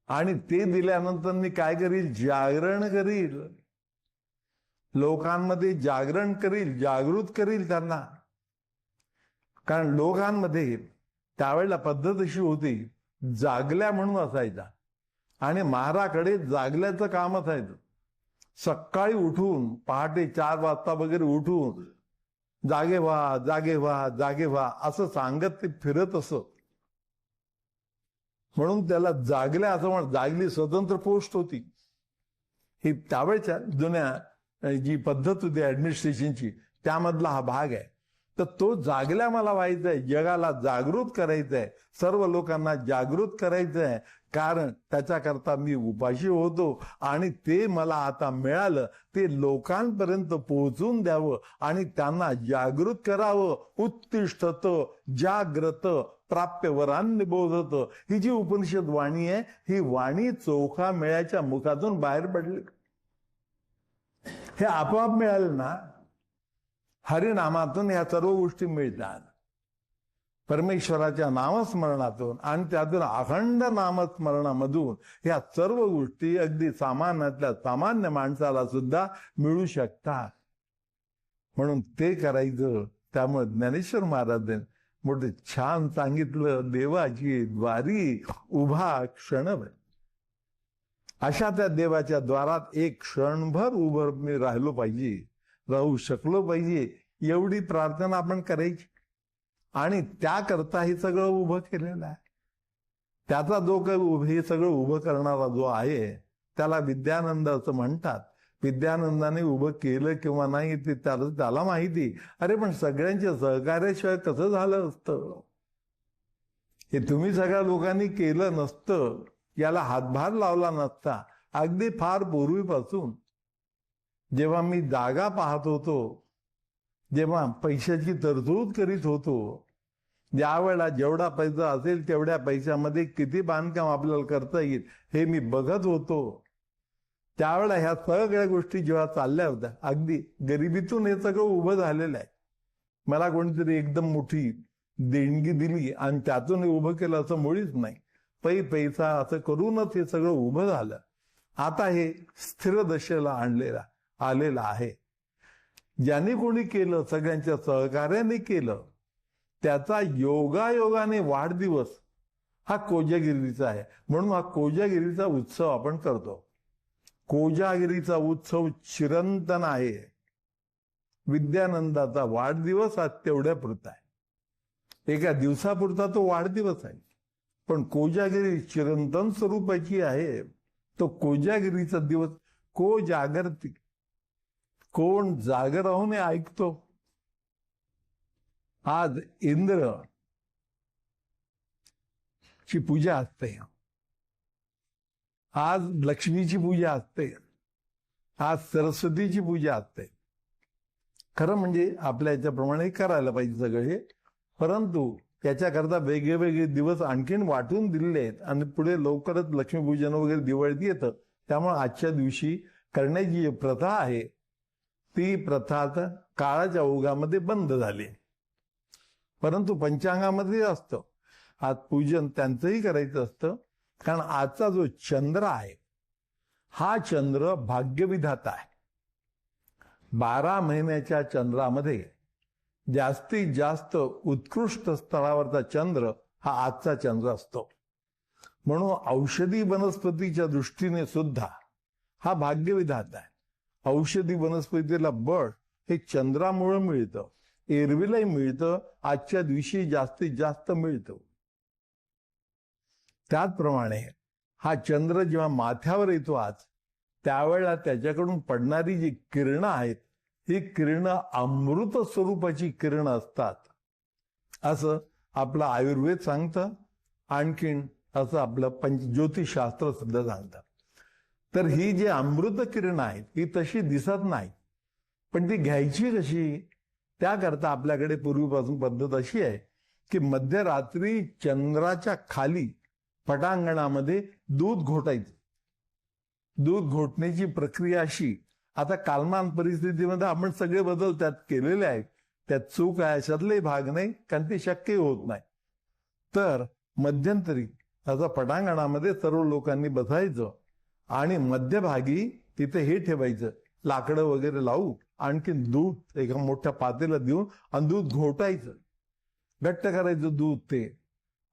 आणि ते दिल्यानंतर मी काय करील? जागरण करील, लोकांमध्ये जागरण करील, जागृत करील त्यांना. कारण लोकांमध्ये त्यावेळेला पद्धत अशी होती, जागल्या म्हणून असायचा, आणि महाराकडे जागल्याचं काम असायचं. सकाळी उठून पहाटे 4 वाजता वगैरे उठून जागे व्हा, जागे व्हा, जागे व्हा असं सांगत ते फिरत असत. म्हणून त्याला जागल्या असं म्हणत. जागली स्वतंत्र पोस्ट होती. ही त्यावेळच्या जुन्या जी पद्धत होती ऍडमिनिस्ट्रेशनची, त्यामधला हा भाग आहे. तर तो जागल्या मला व्हायचा आहे, जगाला जागृत करायचं आहे, सर्व लोकांना जागृत करायचं आहे. कारण त्याच्याकरता मी उपाशी होतो, आणि ते मला आता मिळालं, ते लोकांपर्यंत पोहोचून द्यावं आणि त्यांना जागृत करावं. उत्तिष्ठत जाग्रत प्राप्य वरान्य बोधत, ही जी उपनिषद वाणी आहे, ही वाणी चोखा मेळ्याच्या मुखातून बाहेर पडली. हे आपोआप मिळालं ना. हरिनामातून ह्या सर्व गोष्टी मिळतात, परमेश्वराच्या नामस्मरणातून, आणि त्यातून अखंड नामस्मरणामधून ह्या सर्व गोष्टी अगदी सामान्यातल्या सामान्य माणसाला सुद्धा मिळू शकतात. म्हणून ते करायचं. त्यामुळे ज्ञानेश्वर महाराजांनी मोठे छान सांगितलं, देवाची द्वारी उभा क्षणभर. अशा त्या देवाच्या द्वारात एक क्षणभर उभं मी राहिलो पाहिजे, राहू शकलो पाहिजे, एवढी प्रार्थना आपण करायची. आणि त्याकरता हे सगळं उभं केलेलं आहे. त्याचा जो काही हे सगळं उभं करणारा जो आहे त्याला विद्यानंद असं म्हणतात. विद्यानंदाने उभं केलं किंवा नाही ते त्याला माहिती. अरे पण सगळ्यांच्या सहकार्याशिवाय कसं झालं असतं? हे तुम्ही सगळ्या लोकांनी केलं नसतं, याला हातभार लावला नसता, अगदी फार पूर्वीपासून जेव्हा मी जागा पाहत होतो, जेव्हा पैशाची तरतूद करीत होतो, ज्यावेळेला जेवढा पैसा असेल तेवढ्या पैशामध्ये किती बांधकाम आपल्याला करता येईल हे मी बघत होतो, त्यावेळेला ह्या सगळ्या गोष्टी जेव्हा चालल्या होत्या, अगदी गरिबीतून हे सगळं उभं झालेलं आहे. मला कोणीतरी एकदम मोठी देणगी दिली आणि त्यातून हे उभं केलं असं मुळीच नाही. पैसा असं करूनच हे सगळं उभं झालं. आता हे स्थिर दशेला आलेलं आहे. ज्याने कोणी केलं, सगळ्यांच्या सहकार्याने केलं, त्याचा योगायोगाने वाढदिवस हा कोजागिरीचा आहे. म्हणून हा कोजागिरीचा उत्सव आपण करतो. कोजागिरीचा उत्सव चिरंतन आहे. विद्यानंदाचा वाढदिवस हा तेवढ्या पुरता आहे, एका दिवसापुरता तो वाढदिवस आहे. पण कोजागिरी चिरंतन स्वरूपाची आहे. तो कोजागिरीचा दिवस जागरती, कोण जाग राहून ऐकतो. आज इंद्र ची पूजा असते, आज लक्ष्मीची पूजा असते, आज सरस्वतीची पूजा असते. खरं म्हणजे आपल्या याच्याप्रमाणे करायला पाहिजे सगळं हे. परंतु त्याच्याकरता वेगळे दिवस आणखीन वाटून दिलेले आहेत आणि पुढे लवकरच लक्ष्मीपूजन वगैरे दिवाळीत येतं. त्यामुळे आजच्या दिवशी करण्याची जी प्रथा आहे ती प्रथा आता काळाच्या ओघामध्ये बंद झाली. परंतु पंचांगामध्ये असतं आज पूजन त्यांचंही करायचं असतं. कारण आजचा जो चंद्र आहे हा चंद्र भाग्यविधाता आहे. 12 महिन्याच्या चंद्रामध्ये जास्तीत जास्त उत्कृष्ट स्तरावरचा चंद्र हा आजचा चंद्र असतो. म्हणून औषधी वनस्पतीच्या दृष्टीने सुद्धा हा भाग्यविधाता आहे. औषधी वनस्पतीला बळ हे चंद्रामुळे मिळतं, एरवीलाही मिळतं, आजच्या दिवशी जास्तीत जास्त मिळतं. त्याचप्रमाणे हा चंद्र जेव्हा माथ्यावर येतो आज, त्यावेळेला त्याच्याकडून पडणारी जी किरणं आहेत ही किरणं अमृत स्वरूपाची किरणं असतात असं आपलं आयुर्वेद सांगतं. आणखीन असं आपलं ज्योतिषशास्त्र सुद्धा सांगतं. तर ही जी अमृत किरणं आहेत ही तशी दिसत नाही, पण ती घ्यायची कशी, त्याकरता आपल्याकडे पूर्वीपासून पद्धत अशी आहे की मध्यरात्री चंद्राच्या खाली पटांगणामध्ये दूध घोटायचं. दूध घोटण्याची प्रक्रिया अशी, आता कालमान परिस्थितीमध्ये आपण सगळे बदल त्यात केलेले आहेत, त्यात चूक आहे अशातलाही भाग नाही, कारण ते शक्य होत नाही. तर मध्यंतरी असं पटांगणामध्ये सर्व लोकांनी बसायचं आणि मध्यभागी तिथे हे ठेवायचं, लाकडं वगैरे लावू, आणखीन दूध एका मोठ्या पातेला देऊन आणि दूध घोटायचं, घट्ट करायचं दूध ते,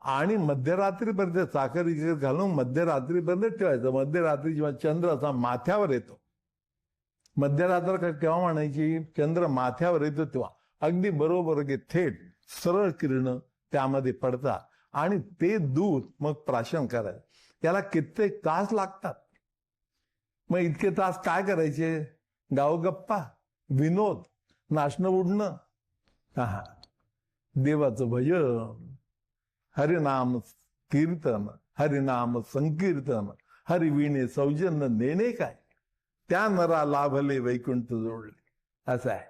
आणि मध्यरात्रीपर्यंत साखर घालून मध्यरात्रीपर्यंत ठेवायचं. मध्यरात्री जेव्हा चंद्र असा माथ्यावर येतो, मध्यरात्र केव्हा म्हणायची, चंद्र माथ्यावर येतो तेव्हा अगदी बरोबर की थेट सरळ किरण त्यामध्ये पडतात आणि ते दूध मग प्राशन करायचं. त्याला कित्येक तास लागतात. मग इतके तास काय करायचे, गावगप्पा, विनोद, नाचणं उडणं, हा देवाचं भजन, हरिनाम कीर्तन, हरिनाम संकीर्तन, हरिविणे सौजन्य नेणे काय, त्या नरा लाभले वैकुंठ जोडले, असं आहे.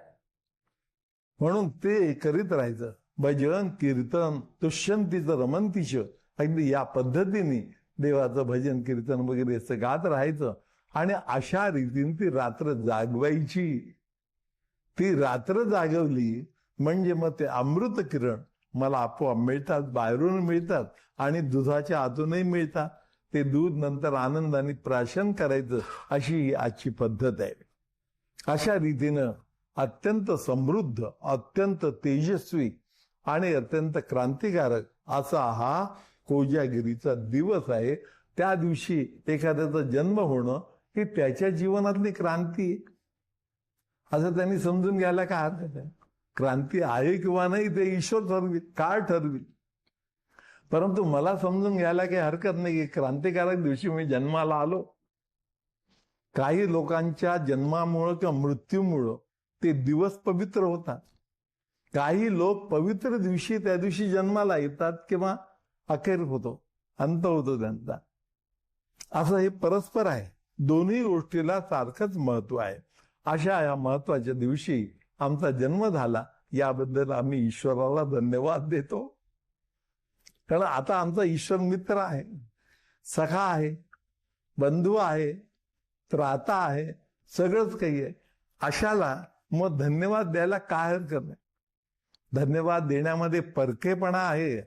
म्हणून ते करीत राहायचं, भजन कीर्तन, तुष्यंतीचं रमंतीश, अगदी या पद्धतीने देवाचं भजन कीर्तन वगैरे असं गात राहायचं. आणि अशा रीतीने ती रात्र जागवायची. ती रात्र जागवली म्हणजे मग ते अमृत किरण मला आपोआप मिळतात, बाहेरून मिळतात आणि दुधाच्या आतूनही मिळतात. ते दूध नंतर आनंदाने प्राशन करायचं, अशी आजची पद्धत आहे. अशा रीतीनं अत्यंत समृद्ध, अत्यंत तेजस्वी आणि अत्यंत क्रांतिकारक असा हा कोजागिरीचा दिवस आहे. त्या दिवशी एखाद्याचा जन्म होणं ही त्याच्या जीवनातली क्रांती, असं त्यांनी समजून घ्यायला काय हरकत आहे. क्रांती आहे किंवा नाही ते ईश्वर ठरविल, काळ ठरविल. परंतु मला समजून घ्यायला काही हरकत नाही की क्रांतिकारक दिवशी मी जन्माला आलो. काही लोकांच्या जन्मामुळं किंवा मृत्यूमुळं ते दिवस पवित्र होतात. काही लोक पवित्र दिवशी त्या दिवशी जन्माला येतात किंवा अखेर होतो, अंत होतो त्यांचा. असं हे परस्पर आहे. दोन्ही गोष्टीला सारखंच महत्व आहे. अशा या महत्वाच्या दिवशी आमचा जन्म झाला याबद्दल आम्ही ईश्वराला धन्यवाद देतो. कारण आता आमचा ईश्वर मित्र आहे, सखा आहे, बंधू आहे, त्राता आहे, सगळंच काही आहे. अशाला मग धन्यवाद द्यायला काय हरकत नाही. धन्यवाद देण्यामध्ये परकेपणा आहे,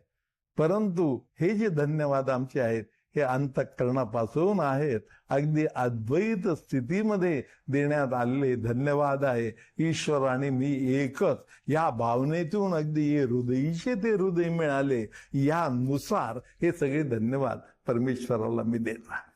परंतु हे जे धन्यवाद आमचे आहेत हे अंतःकरणापासून आहेत. अगदी अद्वैत स्थितीमध्ये देण्यात आलेले धन्यवाद आहे. ईश्वर आणि मी एकच या भावनेतून अगदी हे हृदयीचे ते हृदय मिळाले, यानुसार हे सगळे धन्यवाद परमेश्वराला मी देत आहे.